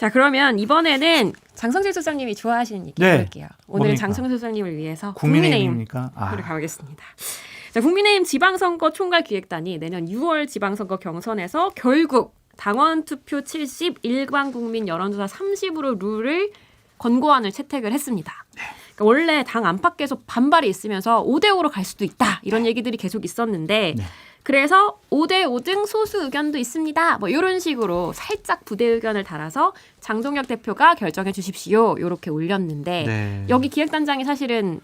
자, 그러면 이번에는 장성철 소장님이 좋아하시는 얘기 네. 해볼게요. 오늘 뭡니까? 장성철 소장님을 위해서 국민의힘입니까? 국민의힘으로 가보겠습니다. 자, 국민의힘 지방선거 총괄기획단이 내년 6월 지방선거 경선에서 결국 당원 투표 70, 일반 국민 여론조사 30으로 룰을 권고안을 채택을 했습니다. 그러니까 원래 당 안팎에서 반발이 있으면서 5대5로 갈 수도 있다 이런 얘기들이 계속 있었는데 네. 그래서 5대5 등 소수 의견도 있습니다. 뭐 이런 식으로 살짝 부대 의견을 달아서 장동혁 대표가 결정해 주십시오. 이렇게 올렸는데 네. 여기 기획단장이 사실은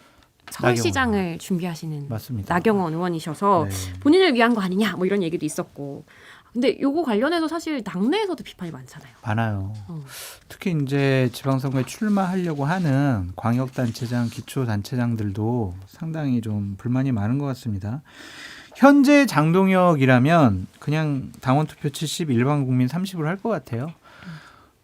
서울시장을 나경원. 준비하시는 맞습니다. 나경원 의원이셔서 네. 본인을 위한 거 아니냐 뭐 이런 얘기도 있었고 근데 요거 관련해서 사실 당내에서도 비판이 많잖아요. 많아요. 특히 이제 지방선거에 출마하려고 하는 광역단체장, 기초단체장들도 상당히 좀 불만이 많은 것 같습니다. 현재 장동혁이라면 그냥 당원 투표 70, 일반 국민 30으로 할 것 같아요.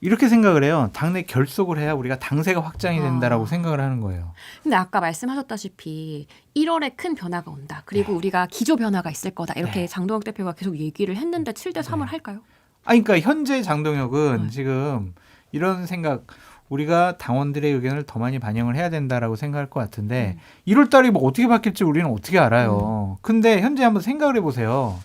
이렇게 생각을 해요. 당내 결속을 해야 우리가 당세가 확장이 된다라고 생각을 하는 거예요. 근데 아까 말씀하셨다시피 1월에 큰 변화가 온다. 그리고 우리가 기조 변화가 있을 거다. 이렇게 네. 장동혁 대표가 계속 얘기를 했는데 7대 3을 할까요? 그러니까 현재 장동혁은 지금 이런 생각, 우리가 당원들의 의견을 더 많이 반영을 해야 된다라고 생각할 것 같은데 1월 달에 뭐 어떻게 바뀔지 우리는 어떻게 알아요. 근데 현재 한번 생각을 해보세요.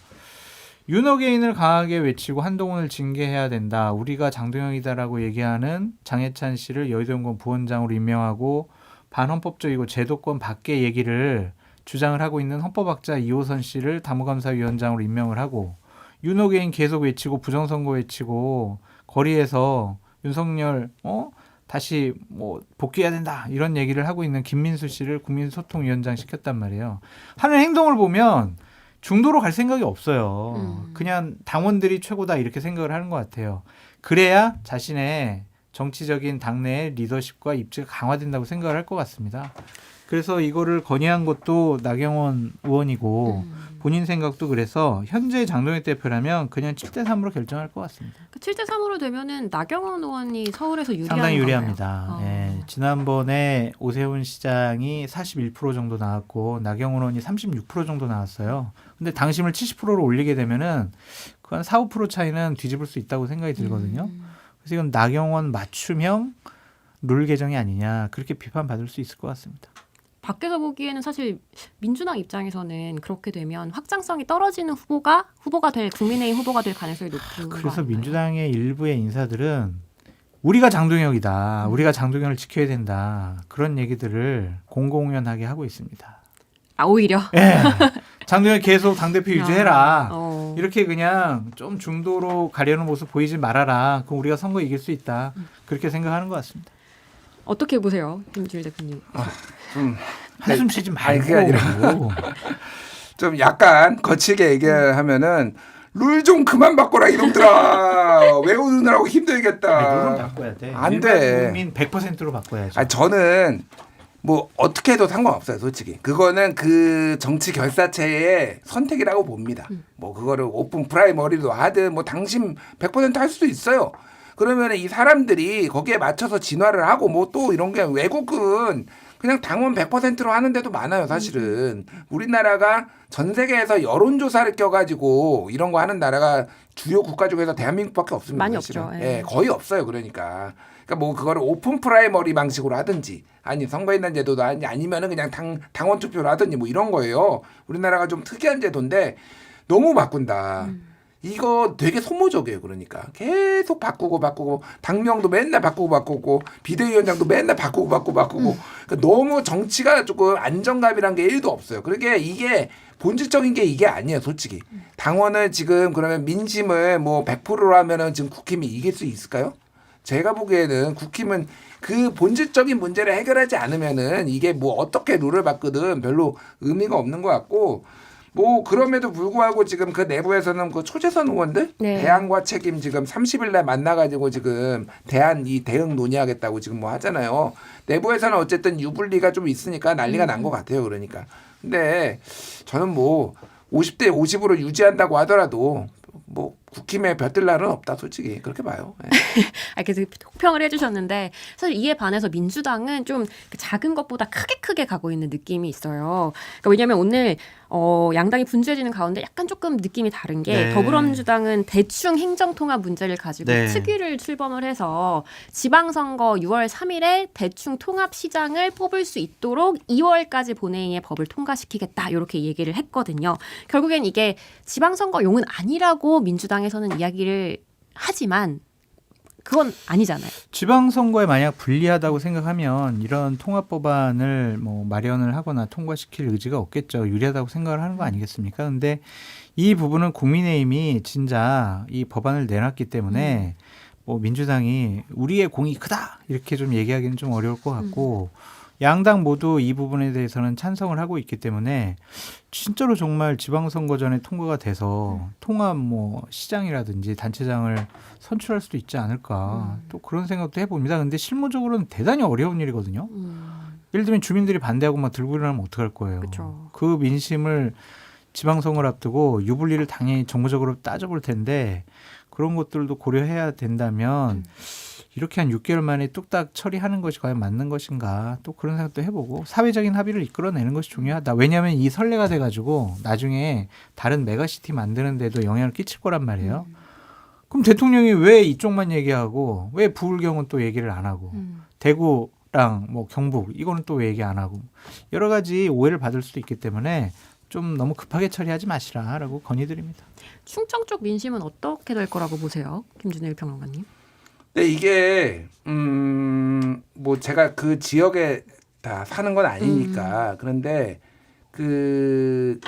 윤호개인을 강하게 외치고 한동훈을 징계해야 된다. 우리가 장동혁이다라고 얘기하는 장해찬 씨를 여의도연구원 부원장으로 임명하고 반헌법적이고 제도권 밖의 얘기를 주장을 하고 있는 헌법학자 이호선 씨를 다무감사위원장으로 임명을 하고 윤호개인 계속 외치고 부정선거 외치고 거리에서 윤석열 다시 뭐 복귀해야 된다 이런 얘기를 하고 있는 김민수 씨를 국민소통위원장 시켰단 말이에요. 하는 행동을 보면 중도로 갈 생각이 없어요. 그냥 당원들이 최고다 이렇게 생각을 하는 것 같아요. 그래야 자신의 정치적인 당내의 리더십과 입지가 강화된다고 생각을 할 것 같습니다. 그래서 이거를 건의한 것도 나경원 의원이고 본인 생각도 그래서 현재 장동혁 대표라면 그냥 7대 3으로 결정할 것 같습니다. 7대 3으로 되면은 나경원 의원이 서울에서 유리한 상당히 건가요? 유리합니다. 예, 지난번에 오세훈 시장이 41% 정도 나왔고 나경원 의원이 36% 정도 나왔어요. 근데 당심을 70%로 올리게 되면은 그 한 4, 5% 차이는 뒤집을 수 있다고 생각이 들거든요. 그래서 이건 나경원 맞춤형 룰 개정이 아니냐 그렇게 비판받을 수 있을 것 같습니다. 밖에서 보기에는 사실 민주당 입장에서는 그렇게 되면 확장성이 떨어지는 후보가 될 국민의힘 후보가 될 가능성이 높은 거 그래서 아닌가요? 민주당의 일부의 인사들은 우리가 장동혁이다. 우리가 장동혁을 지켜야 된다. 그런 얘기들을 공공연하게 하고 있습니다. 아 오히려? 예. 장동혁 계속 당대표 유지해라. 이렇게 이렇게 그냥 좀 중도로 가려는 모습 보이지 말아라. 그럼 우리가 선거 이길 수 있다. 그렇게 생각하는 것 같습니다. 어떻게 보세요, 김주일 대표님? 좀 한숨 쉬지 아니, 말고. 그게 아니라 좀 약간 거칠게 얘기하면은 룰 좀 그만 바꿔라 이놈들아. 외우느라고 룰은 힘들겠다. 바꿔야 돼. 안 돼. 국민 100%로 바꿔야죠. 아니, 저는 뭐 어떻게 해도 상관없어요, 솔직히. 그거는 그 정치 결사체의 선택이라고 봅니다. 뭐 그거를 오픈 프라이머리도 하든 뭐 당심 100% 할 수도 있어요. 그러면 이 사람들이 거기에 맞춰서 진화를 하고 뭐 또 이런 게 외국은 그냥 당원 100%로 하는 데도 많아요, 사실은. 우리나라가 전 세계에서 여론조사를 껴가지고 이런 거 하는 나라가 주요 국가 중에서 대한민국밖에 없습니다. 많이 사실은. 없죠. 예, 거의 없어요, 그러니까. 그러니까 뭐 그거를 오픈 프라이머리 방식으로 하든지 아니 선거인단 제도도 아니면은 그냥 당원 투표를 하든지 뭐 이런 거예요. 우리나라가 좀 특이한 제도인데 너무 바꾼다. 이거 되게 소모적이에요. 그러니까 계속 바꾸고 당명도 맨날 바꾸고 비대위원장도 맨날 바꾸고 그러니까 너무 정치가 조금 안정감이란 게 1도 없어요. 그러게 이게 본질적인 게 이게 아니에요, 솔직히. 당원을 지금 그러면 민심을 뭐 100%로 하면은 지금 국힘이 이길 수 있을까요? 제가 보기에는 국힘은 그 본질적인 문제를 해결하지 않으면은 이게 뭐 어떻게 룰을 바꾸든 별로 의미가 없는 것 같고 뭐 그럼에도 불구하고 지금 그 내부에서는 그 초재선 의원들 네. 대안과 책임 지금 30일 날 만나가지고 지금 대응 논의하겠다고 지금 뭐 하잖아요. 내부에서는 어쨌든 유불리가 좀 있으니까 난리가 난 것 같아요. 그러니까. 근데 저는 뭐 50대 50으로 유지한다고 하더라도 뭐 국힘에 벼뜰 날은 없다 솔직히 그렇게 봐요. 네. 계속 혹평을 해주셨는데 사실 이에 반해서 민주당은 좀 작은 것보다 크게 가고 있는 느낌이 있어요. 그러니까 왜냐하면 오늘 양당이 분주해지는 가운데 약간 조금 느낌이 다른 게 네. 더불어민주당은 대충 행정통합 문제를 가지고 네. 특위를 출범을 해서 지방선거 6월 3일에 대충 통합시장을 뽑을 수 있도록 2월까지 본회의에 법을 통과시키겠다 이렇게 얘기를 했거든요. 결국엔 이게 지방선거용은 아니라고 민주당에서는 이야기를 하지만 그건 아니잖아요. 지방선거에 만약 불리하다고 생각하면 이런 통합법안을 뭐 마련을 하거나 통과시킬 의지가 없겠죠. 유리하다고 생각을 하는 거 아니겠습니까? 근데 이 부분은 국민의힘이 진짜 이 법안을 내놨기 때문에 뭐 민주당이 우리의 공이 크다 이렇게 좀 얘기하기는 좀 어려울 것 같고 양당 모두 이 부분에 대해서는 찬성을 하고 있기 때문에 진짜로 정말 지방선거 전에 통과가 돼서 통합 뭐 시장이라든지 단체장을 선출할 수도 있지 않을까 또 그런 생각도 해봅니다. 근데 실무적으로는 대단히 어려운 일이거든요. 예를 들면 주민들이 반대하고 막 들고 일어나면 어떡할 거예요. 그쵸. 그 민심을 지방선거를 앞두고 유불리를 당연히 정무적으로 따져볼 텐데 그런 것들도 고려해야 된다면 이렇게 한 6개월 만에 뚝딱 처리하는 것이 과연 맞는 것인가 또 그런 생각도 해보고 사회적인 합의를 이끌어내는 것이 중요하다. 왜냐하면 이 선례가 돼가지고 나중에 다른 메가시티 만드는 데도 영향을 끼칠 거란 말이에요. 그럼 대통령이 왜 이쪽만 얘기하고 왜 부울경은 또 얘기를 안 하고 대구랑 뭐 경북 이거는 또 왜 얘기 안 하고 여러 가지 오해를 받을 수도 있기 때문에 좀 너무 급하게 처리하지 마시라라고 건의드립니다. 충청 쪽 민심은 어떻게 될 거라고 보세요? 김준일 평론가님. 근데 이게 뭐 제가 그 지역에 다 사는 건 아니니까 그런데 그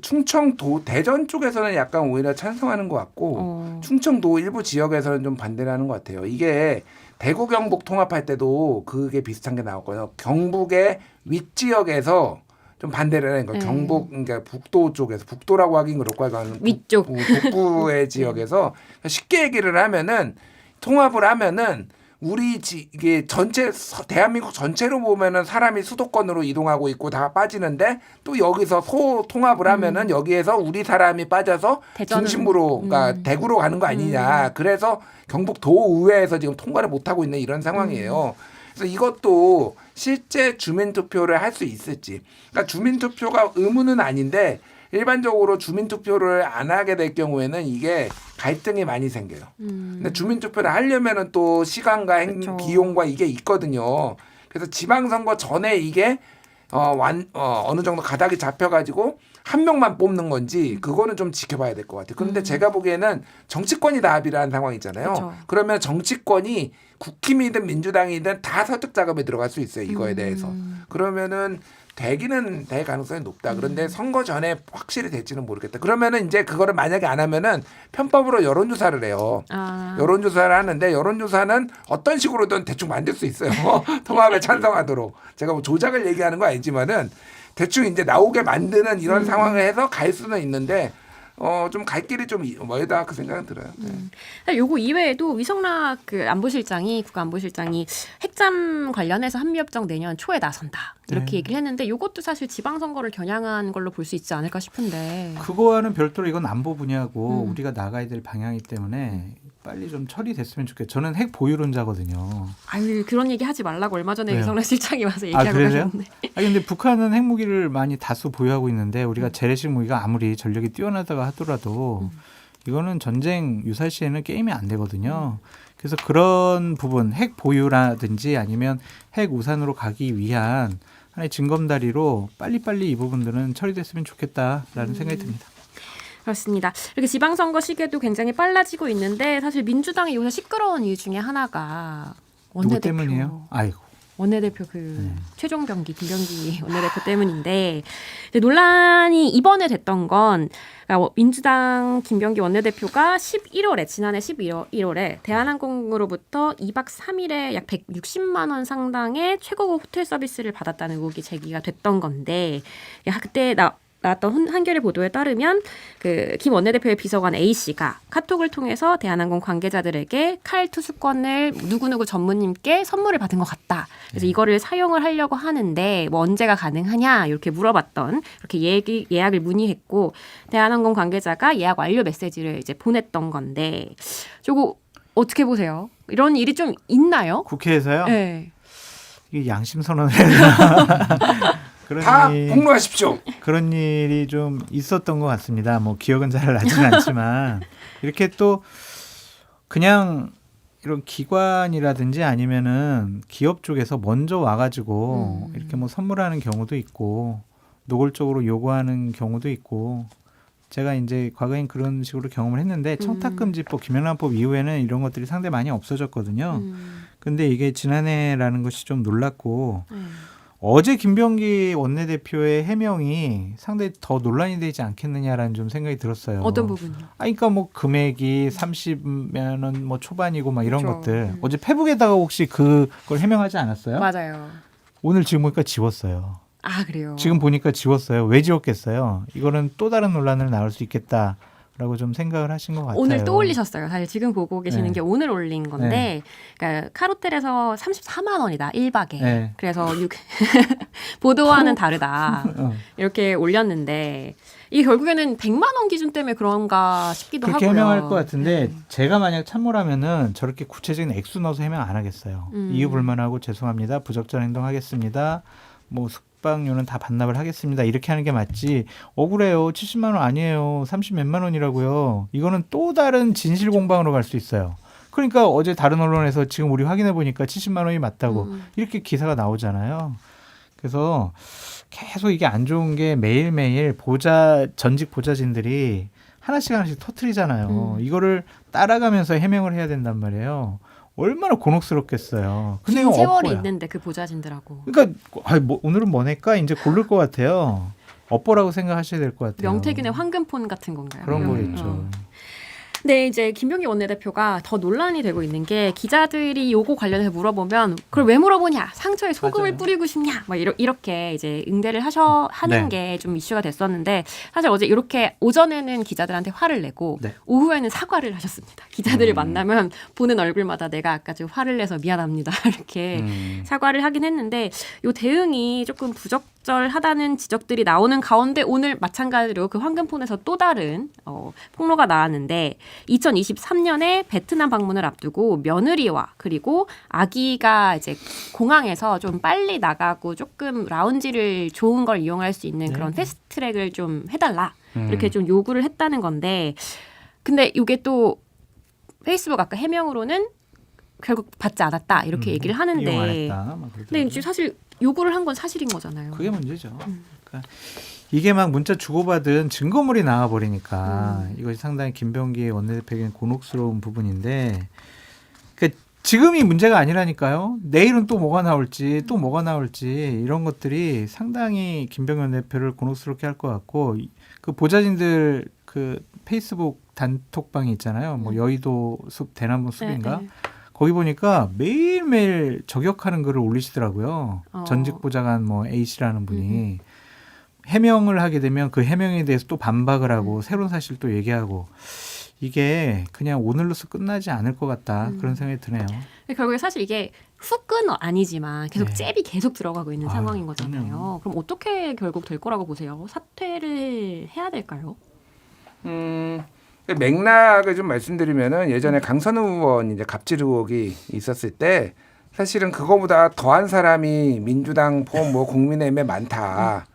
충청도 대전 쪽에서는 약간 오히려 찬성하는 것 같고 충청도 일부 지역에서는 좀 반대를 하는 것 같아요. 이게 대구 경북 통합할 때도 그게 비슷한 게 나왔고요. 경북의 윗지역에서 좀 반대를 하는 거예요. 경북 그러니까 북도 쪽에서 북도라고 하긴 그렇고 위쪽 북부의 지역에서 쉽게 얘기를 하면은 통합을 하면은 이게 전체 대한민국 전체로 보면은 사람이 수도권으로 이동하고 있고 다 빠지는데 또 여기서 통합을 하면은 여기에서 우리 사람이 빠져서 대전은, 중심부로 그러니까 대구로 가는 거 아니냐. 그래서 경북 도의회에서 지금 통과를 못 하고 있는 이런 상황이에요. 그래서 이것도 실제 주민투표를 할 수 있을지. 그러니까 주민투표가 의무는 아닌데 일반적으로 주민투표를 안 하게 될 경우에는 이게 갈등이 많이 생겨요. 근데 주민투표를 하려면은 또 시간과 그쵸. 비용과 이게 있거든요. 그래서 지방선거 전에 이게 어느 정도 가닥이 잡혀가지고 한 명만 뽑는 건지 그거는 좀 지켜봐야 될 것 같아요. 그런데 제가 보기에는 정치권이 다 합의를 한 상황이잖아요. 그쵸. 그러면 정치권이 국힘이든 민주당이든 다 설득 작업에 들어갈 수 있어요. 이거에 대해서. 그러면은 되기는 될 가능성이 높다. 그런데 선거 전에 확실히 될지는 모르겠다. 그러면은 이제 그거를 만약에 안 하면은 편법으로 여론조사를 해요. 여론조사를 하는데 여론조사는 어떤 식으로든 대충 만들 수 있어요. 통합에 찬성하도록. 제가 뭐 조작을 얘기하는 거 아니지만은 대충 이제 나오게 만드는 이런 상황을 해서 갈 수는 있는데 좀 갈 길이 좀 멀다 그 생각은 들어요. 네. 요거 이외에도 위성락 국가안보실장이 핵잠 관련해서 한미협정 내년 초에 나선다 이렇게 얘기를 했는데 요것도 사실 지방선거를 겨냥한 걸로 볼 수 있지 않을까 싶은데 그거와는 별도로 이건 안보 분야고 우리가 나가야 될 방향이기 때문에 빨리 좀 처리됐으면 좋겠어요. 저는 핵 보유론자거든요. 아유 그런 얘기 하지 말라고 얼마 전에 왜요? 위성락 실장이 와서 얘기하고 그래요? 가셨는데 근데 북한은 핵무기를 많이 다수 보유하고 있는데 우리가 재래식 무기가 아무리 전력이 뛰어나다가 하더라도 이거는 전쟁 유사시에는 게임이 안 되거든요. 그래서 그런 부분 핵 보유라든지 아니면 핵 우산으로 가기 위한 하나의 징검다리로 빨리빨리 이 부분들은 처리됐으면 좋겠다라는 생각이 듭니다. 그렇습니다. 이렇게 지방선거 시기에도 굉장히 빨라지고 있는데 사실 민주당이 요새 시끄러운 이유 중에 하나가 누구 원내대표 때문이에요? 아이고. 원내대표 최종병기 김병기 원내대표 때문인데 이제 논란이 이번에 됐던 건 그러니까 민주당 김병기 원내대표가 지난해 11월에 대한항공으로부터 2박 3일에 약 160만 원 상당의 최고급 호텔 서비스를 받았다는 의혹이 제기가 됐던 건데 그때 나왔던 한겨레 보도에 따르면 그 김 원내대표의 비서관 A 씨가 카톡을 통해서 대한항공 관계자들에게 칼 투수권을 누구누구 전무님께 선물을 받은 것 같다. 그래서 이거를 사용을 하려고 하는데 뭐 언제가 가능하냐 이렇게 물어봤던 이렇게 예약을 문의했고 대한항공 관계자가 예약 완료 메시지를 이제 보냈던 건데 저거 어떻게 보세요? 이런 일이 좀 있나요? 국회에서요? 네. 이게 양심 선언을 해야 되나? 다 복로하십시오. 그런 일이 좀 있었던 것 같습니다. 뭐 기억은 잘 나지는 않지만 이렇게 또 그냥 이런 기관이라든지 아니면은 기업 쪽에서 먼저 와가지고 이렇게 뭐 선물하는 경우도 있고 노골적으로 요구하는 경우도 있고 제가 이제 과거엔 그런 식으로 경험을 했는데 청탁금지법, 김영란법 이후에는 이런 것들이 상당히 많이 없어졌거든요. 근데 이게 지난해라는 것이 좀 놀랍고 어제 김병기 원내대표의 해명이 상당히 더 논란이 되지 않겠느냐라는 좀 생각이 들었어요. 어떤 부분이요? 그러니까 뭐 금액이 30만 원 뭐 초반이고 막 이런 그렇죠. 것들. 어제 페북에다가 혹시 그걸 해명하지 않았어요? 맞아요. 오늘 지금 보니까 지웠어요. 아 그래요. 지금 보니까 지웠어요. 왜 지웠겠어요? 이거는 또 다른 논란을 낳을 수 있겠다라고 좀 생각을 하신 것 같아요. 오늘 또 올리셨어요. 사실 지금 보고 계시는 네. 게 오늘 올린 건데, 그러니까 카루텔에서 34만 원이다 1박에. 네. 그래서 보도와는 다르다 어. 이렇게 올렸는데 이게 결국에는 100만 원 기준 때문에 그런가 싶기도 그렇게 하고요. 해명할 것 같은데 제가 만약 참모라면은 저렇게 구체적인 액수 넣어서 해명 안 하겠어요. 이유 불문하고 죄송합니다. 부적절한 행동하겠습니다. 뭐 숙박료는 다 반납을 하겠습니다. 이렇게 하는 게 맞지. 억울해요. 70만 원 아니에요. 30 몇만 원이라고요. 이거는 또 다른 진실 공방으로 갈 수 있어요. 그러니까 어제 다른 언론에서 지금 우리 확인해 보니까 70만 원이 맞다고 이렇게 기사가 나오잖아요. 그래서 계속 이게 안 좋은 게 매일매일 전직 보좌진들이 하나씩 터트리잖아요. 이거를 따라가면서 해명을 해야 된단 말이에요. 얼마나 곤혹스럽겠어요. 근데 긴 이거 세월이 업보야. 있는데 그 보좌진들하고 그러니까 오늘은 뭐 낼까 이제 고를 것 같아요. 업보라고 생각하셔야 될 것 같아요. 명태균의 황금폰 같은 건가요? 그런 거겠죠. 네, 이제 김병기 원내대표가 더 논란이 되고 있는 게 기자들이 요거 관련해서 물어보면 그걸 왜 물어보냐, 상처에 소금을 맞아요. 뿌리고 싶냐, 뭐 이렇게 이제 응대를 네. 하는 게 좀 이슈가 됐었는데 사실 어제 이렇게 오전에는 기자들한테 화를 내고 네. 오후에는 사과를 하셨습니다. 기자들을 만나면 보는 얼굴마다 내가 아까 좀 화를 내서 미안합니다 이렇게 사과를 하긴 했는데 요 대응이 조금 부적절하다는 지적들이 나오는 가운데 오늘 마찬가지로 그 황금폰에서 또 다른 폭로가 나왔는데 2023년에 베트남 방문을 앞두고 며느리와 그리고 아기가 이제 공항에서 좀 빨리 나가고 조금 라운지를 좋은 걸 이용할 수 있는 그런 패스트트랙을 좀 해달라 이렇게 좀 요구를 했다는 건데 근데 이게 또 페이스북 아까 해명으로는 결국 받지 않았다 이렇게 얘기를 이용 안 하는데 했다. 막 그러더라고요. 근데 이제 사실 요구를 한 건 사실인 거잖아요. 그게 문제죠. 그러니까 이게 막 문자 주고받은 증거물이 나와 버리니까 이것이 상당히 김병기 원내대표에게는 곤혹스러운 부분인데 그러니까 지금이 문제가 아니라니까요. 내일은 또 뭐가 나올지 이런 것들이 상당히 김병기 원내대표를 곤혹스럽게 할 것 같고 그 보좌진들 그 페이스북 단톡방이 있잖아요. 뭐 여의도 숲 대나무 숲인가? 네. 거기 보니까 매일매일 저격하는 글을 올리시더라고요. 어. 전직 보좌관 뭐 A씨라는 분이 해명을 하게 되면 그 해명에 대해서 또 반박을 하고 새로운 사실 또 얘기하고 이게 그냥 오늘로서 끝나지 않을 것 같다 그런 생각이 드네요. 결국에 사실 이게 훅은 아니지만 계속 네. 잽이 계속 들어가고 있는 아유, 상황인 거잖아요. 그럼요. 그럼 어떻게 결국 될 거라고 보세요? 사퇴를 해야 될까요? 맥락을 좀 말씀드리면은 예전에 강선우 의원 이제 갑질 의혹이 있었을 때 사실은 그거보다 더한 사람이 민주당 포함 뭐 국민의힘에 많다.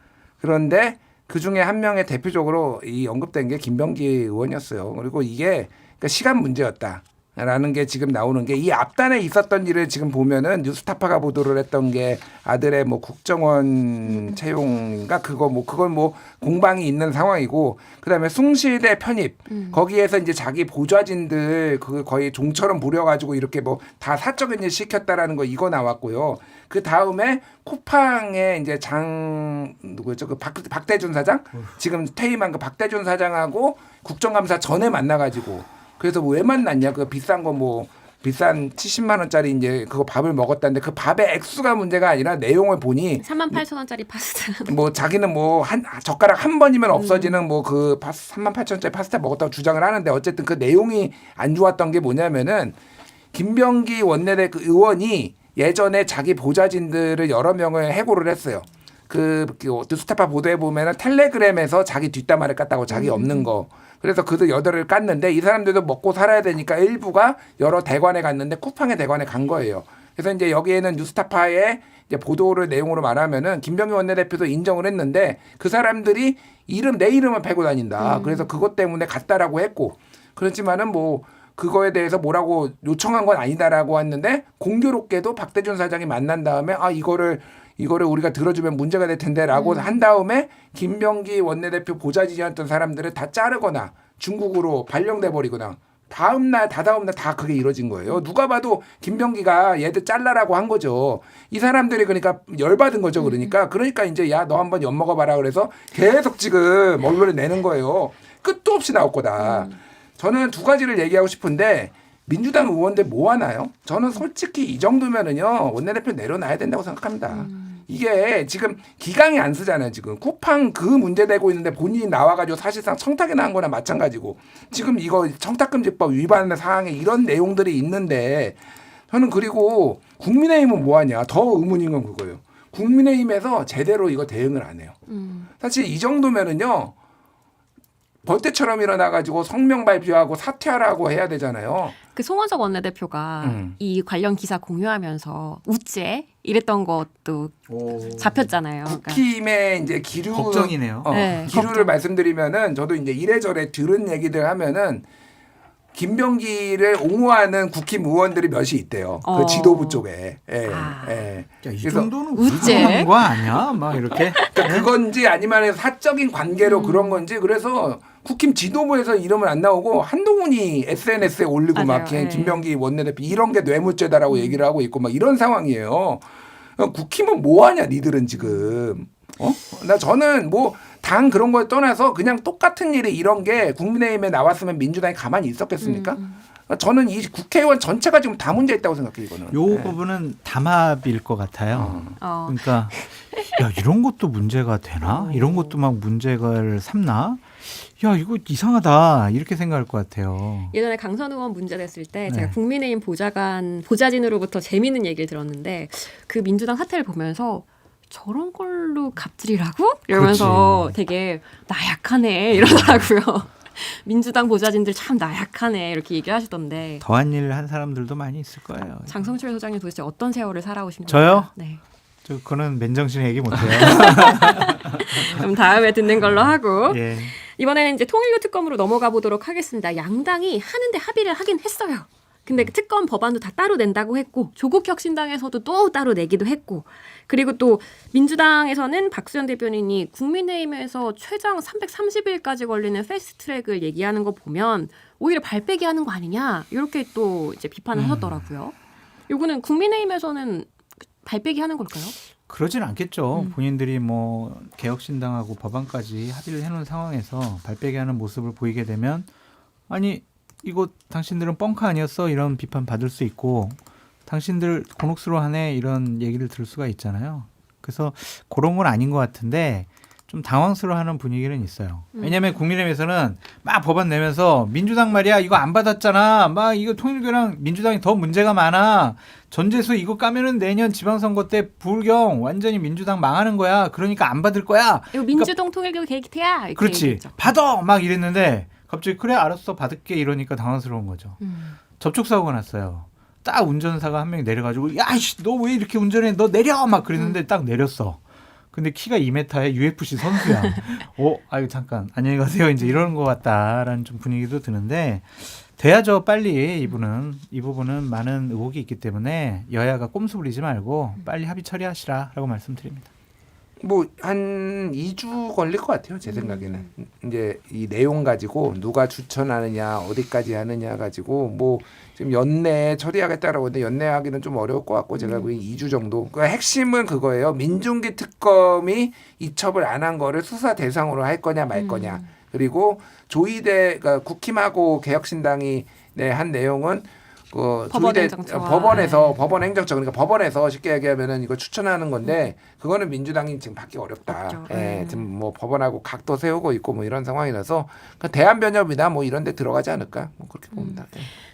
그런데 그 중에 한 명의 대표적으로 이 언급된 게 김병기 의원이었어요. 그리고 이게 그러니까 시간 문제였다. 라는 게 지금 나오는 게 이 앞단에 있었던 일을 지금 보면은 뉴스타파가 보도를 했던 게 아들의 뭐 국정원 채용인가 그건 뭐 공방이 있는 상황이고 그다음에 숭실대 편입 거기에서 이제 자기 보좌진들 그 거의 종처럼 부려가지고 이렇게 뭐 다 사적인 일 시켰다라는 거 이거 나왔고요. 그 다음에 쿠팡의 이제 누구였죠? 그 박대준 사장 지금 퇴임한 그 박대준 사장하고 국정감사 전에 만나가지고. 그래서 뭐 왜 만났냐? 그 비싼 거 뭐 비싼 70만 원짜리 이제 그거 밥을 먹었다는데 그 밥의 액수가 문제가 아니라 내용을 보니 38,000원짜리 파스타. 뭐 자기는 뭐 한 젓가락 한 번이면 없어지는 뭐 그 38,000원짜리 파스타 먹었다고 주장을 하는데 어쨌든 그 내용이 안 좋았던 게 뭐냐면은 김병기 원내대표 의원이 예전에 자기 보좌진들을 여러 명을 해고를 했어요. 그 뉴스타파 보도에 보면은 텔레그램에서 자기 뒷담화를 깠다고 자기 없는 거. 그래서 그들 8을 깠는데 이 사람들도 먹고 살아야 되니까 일부가 여러 대관에 갔는데 쿠팡의 대관에 간 거예요. 그래서 이제 여기에는 뉴스타파의 이제 보도를 내용으로 말하면은 김병기 원내대표도 인정을 했는데 그 사람들이 내 이름을 패고 다닌다. 그래서 그것 때문에 갔다라고 했고 그렇지만은 뭐 그거에 대해서 뭐라고 요청한 건 아니다라고 했는데 공교롭게도 박대준 사장이 만난 다음에 이거를 우리가 들어주면 문제가 될 텐데라고 한 다음에 김병기 원내대표 보좌진이었던 사람들을 다 자르거나 중국으로 발령돼 버리거나 다다음날 다 그게 이루어진 거예요. 누가 봐도 김병기가 얘들 잘라라고 한 거죠. 이 사람들이 그러니까 열받은 거죠. 그러니까 이제 야 너 한번 엿먹어봐라 그래서 계속 지금 언론에 내는 거예요. 끝도 없이 나올 거다. 저는 두 가지를 얘기하고 싶은데 민주당 의원들 뭐 하나요? 저는 솔직히 이 정도면은요 원내대표 내려놔야 된다고 생각합니다. 이게 지금 기강이 안 쓰잖아요. 지금 쿠팡 그 문제 되고 있는데 본인이 나와가지고 사실상 청탁에 나온 거나 마찬가지고 지금 이거 청탁금지법 위반 사항에 이런 내용들이 있는데 저는 그리고 국민의힘은 뭐 하냐 더 의문인 건 그거예요. 국민의힘에서 제대로 이거 대응을 안 해요. 사실 이 정도면은요. 벌떼처럼 일어나가지고 성명 발표하고 사퇴하라고 해야 되잖아요. 그 송원석 원내대표가 이 관련 기사 공유하면서 우째 이랬던 것도 잡혔잖아요. 국힘의 이제 기류 걱정이네요. 네, 기류를 걱정. 말씀드리면은 저도 이제 이래저래 들은 얘기들 하면은 김병기를 옹호하는 국힘 의원들이 몇이 있대요. 그 지도부 쪽에. 예. 예. 야, 이 그래서 정도는 우째? 우는 거 아니야? 막 이렇게. 그러니까 그건지 아니면 사적인 관계로 그런 건지 그래서 국힘 지도부에서 이름은 안 나오고 한동훈이 SNS에 올리고 맞아요. 막 네. 김병기 원내대표 이런 게 뇌물죄다라고 얘기를 하고 있고 막 이런 상황이에요. 국힘은 뭐 하냐 니들은 지금. 저는 뭐 당 그런 거에 떠나서 그냥 똑같은 일이 이런 게 국민의힘에 나왔으면 민주당이 가만히 있었겠습니까? 저는 이 국회의원 전체가 지금 다 문제 있다고 생각해요. 이거는. 요 부분은 담합일 것 같아요. 그러니까 야 이런 것도 문제가 되나? 이런 것도 막 문제를 삼나? 야 이거 이상하다 이렇게 생각할 것 같아요. 예전에 강선 의원 문제 됐을 때 네. 제가 국민의힘 보좌진으로부터 재미있는 얘기를 들었는데 그 민주당 사태를 보면서 저런 걸로 갑질이라고? 이러면서 그렇지. 되게 나약하네 이러더라고요. 민주당 보좌진들 참 나약하네 이렇게 얘기하시던데 더한 일 한 사람들도 많이 있을 거예요. 장성철 소장님 도대체 어떤 세월을 살아오신 건가요? 저요? 네. 그거는 맨정신에 얘기 못해요. 그럼 다음에 듣는 걸로 하고 예. 이번에는 이제 통일교 특검으로 넘어가 보도록 하겠습니다. 양당이 하는데 합의를 하긴 했어요. 근데 그 특검 법안도 다 따로 낸다고 했고 조국혁신당에서도 또 따로 내기도 했고 그리고 또 민주당에서는 박수현 대변인이 국민의힘에서 최장 330일까지 걸리는 패스트트랙을 얘기하는 거 보면 오히려 발빼기 하는 거 아니냐 이렇게 또 이제 비판을 하셨더라고요. 요거는 국민의힘에서는 발빼기 하는 걸까요? 그러진 않겠죠. 본인들이 뭐 개혁신당하고 법안까지 합의를 해놓은 상황에서 발빼기 하는 모습을 보이게 되면 아니 이거 당신들은 뻥카 아니었어? 이런 비판 받을 수 있고 당신들 곤혹스러워하네 이런 얘기를 들을 수가 있잖아요. 그래서 그런 건 아닌 것 같은데 좀 당황스러워하는 분위기는 있어요. 왜냐하면 국민의힘에서는 막 법안 내면서 민주당 말이야 이거 안 받았잖아. 막 이거 통일교랑 민주당이 더 문제가 많아. 전재수 이거 까면은 내년 지방선거 때 불경 완전히 민주당 망하는 거야. 그러니까 안 받을 거야. 이거 민주동 통일교 계획이야. 이렇게 그렇지. 얘기했죠. 받아 막 이랬는데 갑자기 그래 알았어 받을게 이러니까 당황스러운 거죠. 접촉사고가 났어요. 딱 운전사가 한 명이 내려가지고 야이씨 너 왜 이렇게 운전해 너 내려 막 그랬는데 딱 내렸어. 근데 키가 2m에 UFC 선수야. 아유 잠깐 안녕히 가세요. 이제 이러는 것 같다라는 좀 분위기도 드는데 돼야죠 빨리 이 부분은 많은 의혹이 있기 때문에 여야가 꼼수 부리지 말고 빨리 합의 처리하시라라고 말씀드립니다. 뭐 한 2주 걸릴 것 같아요. 제 생각에는. 이제 이 내용 가지고 누가 추천하느냐 어디까지 하느냐 가지고 뭐 지금 연내에 처리하겠다라고 했는데 연내하기는 좀 어려울 것 같고 제가 보기엔 2주 정도. 그 핵심은 그거예요. 민중기 특검이 이첩을 안 한 거를 수사 대상으로 할 거냐 말 거냐. 그리고 조희대 그러니까 국힘하고 개혁신당이 한 내용은 그 조희대 법원 행정처 그러니까 법원에서 쉽게 얘기하면은 이거 추천하는 건데 그거는 민주당이 지금 받기 어렵다. 예, 지금 뭐 법원하고 각도 세우고 있고 뭐 이런 상황이라서 대한변협이나 뭐 이런 데 들어가지 않을까 뭐 그렇게 봅니다.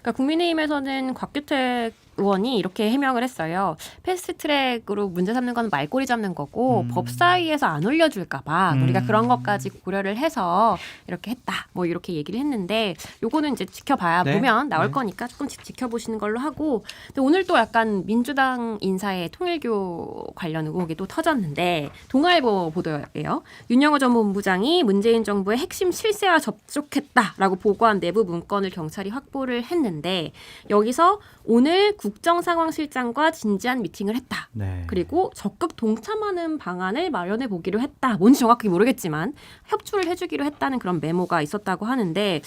그러니까 국민의힘에서는 곽규택 의원이 이렇게 해명을 했어요. 패스트트랙으로 문제 삼는 건 말꼬리 잡는 거고 법사위에서 안 올려줄까봐 우리가 그런 것까지 고려를 해서 이렇게 했다. 뭐 이렇게 얘기를 했는데 요거는 이제 지켜봐야 네. 보면 나올 네. 거니까 조금 지켜보시는 걸로 하고. 근데 오늘 또 약간 민주당 인사의 통일교 관련 의혹이 또 터졌는데 동아일보 보도예요. 윤영호 전 본부장이 문재인 정부의 핵심 실세와 접촉했다라고 보고한 내부 문건을 경찰이 확보를 했는데 여기서 오늘 국정상황실장과 진지한 미팅을 했다. 네. 그리고 적극 동참하는 방안을 마련해 보기로 했다. 뭔지 정확히 모르겠지만 협조를 해주기로 했다는 그런 메모가 있었다고 하는데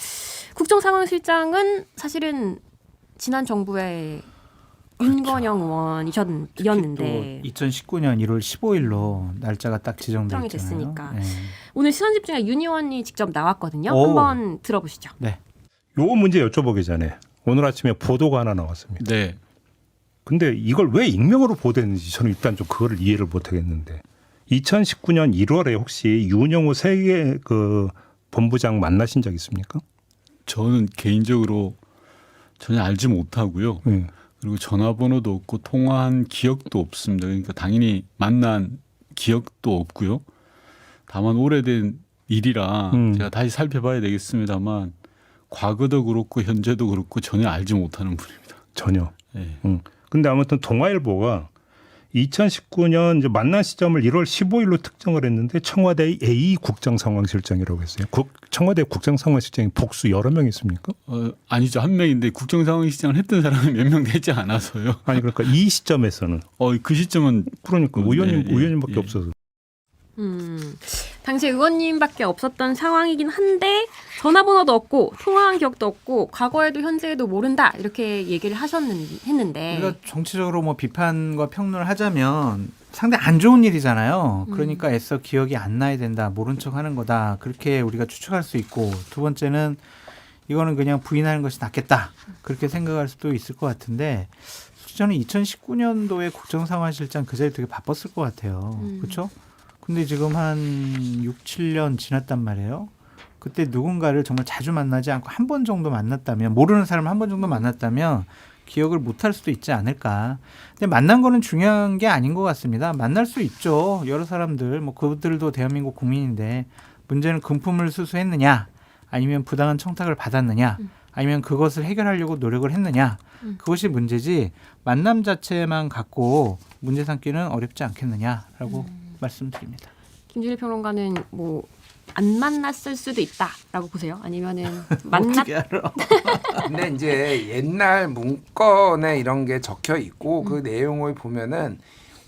국정상황실장은 사실은 지난 정부의 윤건영 의원이었는데 2019년 1월 15일로 날짜가 딱 지정돼 정이 있잖아요. 됐으니까. 네. 오늘 시선집중에 윤 의원이 직접 나왔거든요. 오. 한번 들어보시죠. 네. 요 문제 여쭤보기 전에 오늘 아침에 보도가 하나 나왔습니다. 네. 근데 이걸 왜 익명으로 보도했는지 저는 일단 좀 그거를 이해를 못 하겠는데 2019년 1월에 혹시 윤영호 세계 그 본부장 만나신 적 있습니까? 저는 개인적으로 전혀 알지 못하고요. 네. 그리고 전화번호도 없고 통화한 기억도 없습니다. 그러니까 당연히 만난 기억도 없고요. 다만 오래된 일이라 제가 다시 살펴봐야 되겠습니다만 과거도 그렇고 현재도 그렇고 전혀 알지 못하는 분입니다. 전혀. 네. 근데 아무튼 동아일보가 2019년 이제 만난 시점을 1월 15일로 특정을 했는데 청와대 A 국정상황실장이라고 했어요. 청와대 국정상황실장이 복수 여러 명 있습니까? 아니죠. 한 명인데 국정상황실장을 했던 사람이 몇 명 되지 않아서요. 아니 그러니까 이 시점에서는 그 시점은 그러니까 의원님밖에 예. 없어서. 당시 의원님밖에 없었던 상황이긴 한데 전화번호도 없고 통화한 기억도 없고 과거에도 현재에도 모른다 이렇게 얘기를 했는데 우리가 정치적으로 뭐 비판과 평론을 하자면 상당히 안 좋은 일이잖아요. 그러니까 애써 기억이 안 나야 된다. 모른 척하는 거다. 그렇게 우리가 추측할 수 있고 두 번째는 이거는 그냥 부인하는 것이 낫겠다. 그렇게 생각할 수도 있을 것 같은데 저는 2019년도에 국정상황실장 그 자리 되게 바빴을 것 같아요. 그렇죠? 근데 지금 한 6, 7년 지났단 말이에요. 그때 누군가를 정말 자주 만나지 않고 한 번 정도 만났다면 모르는 사람을 한 번 정도 만났다면 기억을 못할 수도 있지 않을까. 근데 만난 거는 중요한 게 아닌 것 같습니다. 만날 수 있죠. 여러 사람들 뭐 그들도 대한민국 국민인데 문제는 금품을 수수했느냐 아니면 부당한 청탁을 받았느냐 아니면 그것을 해결하려고 노력을 했느냐 그것이 문제지 만남 자체만 갖고 문제 삼기는 어렵지 않겠느냐라고 말씀드립니다. 김준일 평론가는 뭐 안 만났을 수도 있다라고 보세요? 아니면은 어떻게 알아? 근데 이제 옛날 문건에 이런 게 적혀 있고 그 내용을 보면은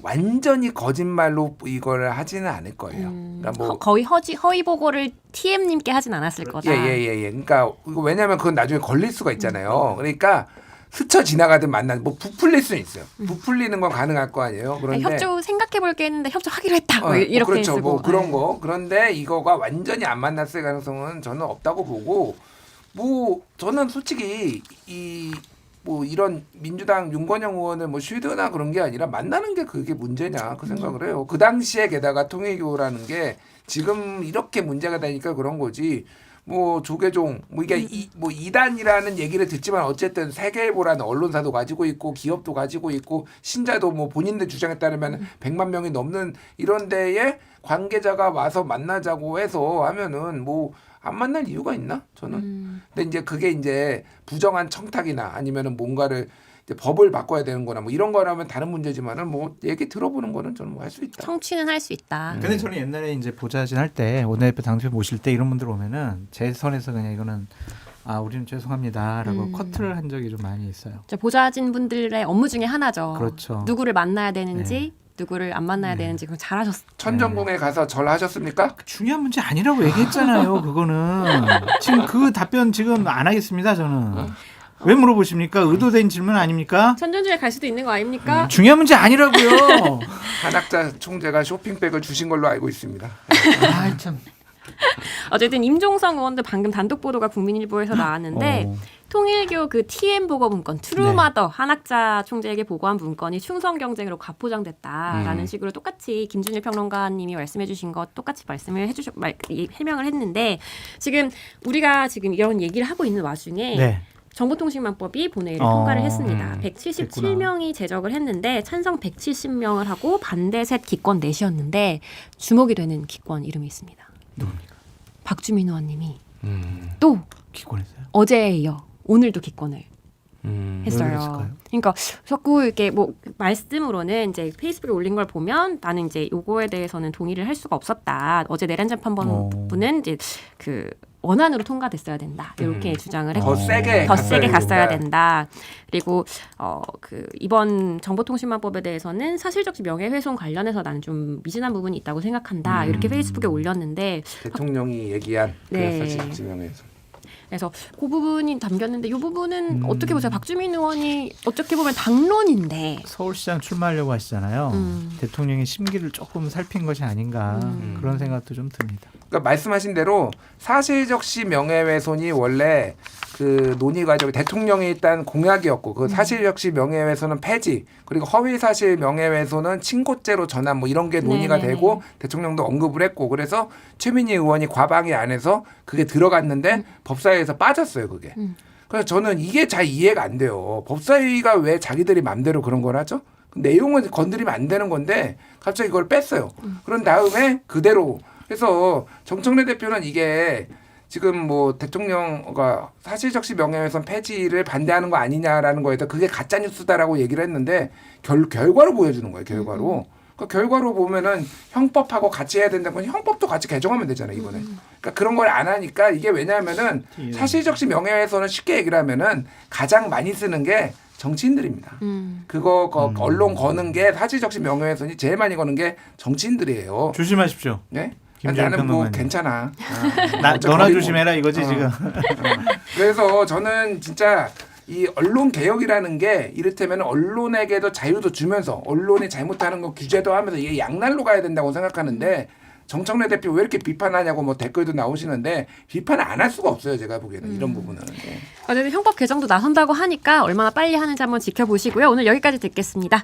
완전히 거짓말로 이거를 하지는 않을 거예요. 그러니까 뭐 거의 허위 보고를 TM님께 하진 않았을 거다. 예. 그러니까 이거 왜냐하면 그건 나중에 걸릴 수가 있잖아요. 그러니까 스쳐 지나가든 만나든 뭐 부풀릴 수는 있어요. 부풀리는 건 가능할 거 아니에요. 그런데 협조 생각해볼게 했는데 협조하기로 했다. 뭐 이렇게 그렇죠. 쓰고. 뭐 그런 거. 그런데 이거가 완전히 안 만났을 가능성은 저는 없다고 보고 뭐 저는 솔직히 뭐 이런 민주당 윤건영 의원을 뭐 쉬드나 그런 게 아니라 만나는 게 그게 문제냐 그 생각을 해요. 그 당시에 게다가 통일교라는 게 지금 이렇게 문제가 되니까 그런 거지. 뭐 조계종 뭐 이게 뭐 이단이라는 얘기를 듣지만 어쨌든 세계일보라는 언론사도 가지고 있고 기업도 가지고 있고 신자도 뭐 본인들 주장에 따르면 100만 명이 넘는 이런 데에 관계자가 와서 만나자고 해서 하면은 뭐 안 만날 이유가 있나 저는. 근데 이제 그게 이제 부정한 청탁이나 아니면은 뭔가를 이제 법을 바꿔야 되는 거나 뭐 이런 거라면 다른 문제지만은 뭐 얘기 들어보는 거는 저는 뭐 할 수 있다. 청취는 할 수 있다. 근데 저는 옛날에 이제 보좌진 할 때 원내대표 당대표 모실 때 이런 분들 오면은 제 선에서 그냥 이거는 우리는 죄송합니다라고 커트를 한 적이 좀 많이 있어요. 보좌진 분들의 업무 중에 하나죠. 그렇죠. 누구를 만나야 되는지 누구를 안 만나야 되는지 그럼 잘하셨어. 천정궁에 가서 절하셨습니까? 중요한 문제 아니라고 얘기했잖아요. 그거는 지금 그 답변 지금 안 하겠습니다. 저는. 왜 물어보십니까? 의도된 질문 아닙니까? 천전주에 갈 수도 있는 거 아닙니까? 중요한 문제 아니라고요. 한학자 총재가 쇼핑백을 주신 걸로 알고 있습니다. 참. 어쨌든 임종성 의원도 방금 단독 보도가 국민일보에서 나왔는데 통일교 그 TM 보고 문건 트루마더 한학자 총재에게 보고한 문건이 충성 경쟁으로 과포장됐다라는 식으로 똑같이 김준일 평론가님이 말씀해주신 것 똑같이 말씀을 해명을 했는데 지금 우리가 지금 이런 얘기를 하고 있는 와중에 네. 정보통신망법이 본회의를 어, 통과를 했습니다. 177명이 됐구나. 제적을 했는데 찬성 170명을 하고 반대 셋 기권 넷이었는데 주목이 되는 기권 이름이 있습니다. 누굽니까? 박주민 의원님이 음. 또 기권했어요? 어제에 이어 오늘도 기권을 음. 왜 했어요. 그랬을까요? 그러니까 자꾸 이렇게 뭐 말씀으로는 이제 페이스북에 올린 걸 보면 나는 이제 요거에 대해서는 동의를 할 수가 없었다. 어제 내란 재판부는 이제 그 원안으로 통과됐어야 된다. 이렇게 주장을 했고 더 세게 더 세게 갔어야 된다. 된다. 그리고 그 이번 정보통신망법에 대해서는 사실적시 명예훼손 관련해서 나는 좀 미진한 부분이 있다고 생각한다. 이렇게 페이스북에 올렸는데 대통령이 얘기한 네. 그 사실 지명에서 그래서 그 부분이 담겼는데 이 부분은 어떻게 보세요? 박주민 의원이 어떻게 보면 당론인데 서울시장 출마하려고 하시잖아요. 대통령의 심기를 조금 살핀 것이 아닌가 그런 생각도 좀 듭니다. 그러니까 말씀하신 대로 사실적시 명예훼손이 원래 그 논의 과정이 대통령이 일단 공약이었고 그 사실적시 명예훼손은 폐지 그리고 허위사실 명예훼손은 친고죄로 전환 뭐 이런 게 논의가 네네네. 되고 대통령도 언급을 했고 그래서 최민희 의원이 과방위 안에서 그게 들어갔는데 법사위에서 빠졌어요 그게. 그래서 저는 이게 잘 이해가 안 돼요. 법사위가 왜 자기들이 맘대로 그런 걸 하죠? 그 내용은 건드리면 안 되는 건데 갑자기 그걸 뺐어요. 그런 다음에 그대로 그래서 정청래 대표는 이게 지금 뭐 대통령과 사실적시 명예훼손 폐지를 반대하는 거 아니냐라는 거에서 그게 가짜 뉴스다라고 얘기를 했는데 결과로 보여주는 거예요. 결과로. 그 결과로 보면은 형법하고 같이 해야 된다는 건 형법도 같이 개정하면 되잖아요 이번에. 그러니까 그런 걸 안 하니까 이게 왜냐하면은 사실적시 명예훼손은 쉽게 얘기를 하면은 가장 많이 쓰는 게 정치인들입니다. 그거 언론 거는 게 사실적시 명예훼손이 제일 많이 거는 게 정치인들이에요. 조심하십시오. 네? 김재현 나는 뭐 평론가님. 괜찮아. 너나 거리고. 조심해라 이거지 지금. 그래서 저는 진짜 이 언론 개혁이라는 게 이를테면 언론에게도 자유도 주면서 언론이 잘못하는 거 규제도 하면서 이게 양날로 가야 된다고 생각하는데 정청래 대표 왜 이렇게 비판하냐고 뭐 댓글도 나오시는데 비판을 안 할 수가 없어요. 제가 보기에는 이런 부분은. 예. 어쨌든 형법 개정도 나선다고 하니까 얼마나 빨리 하는지 한번 지켜보시고요. 오늘 여기까지 듣겠습니다.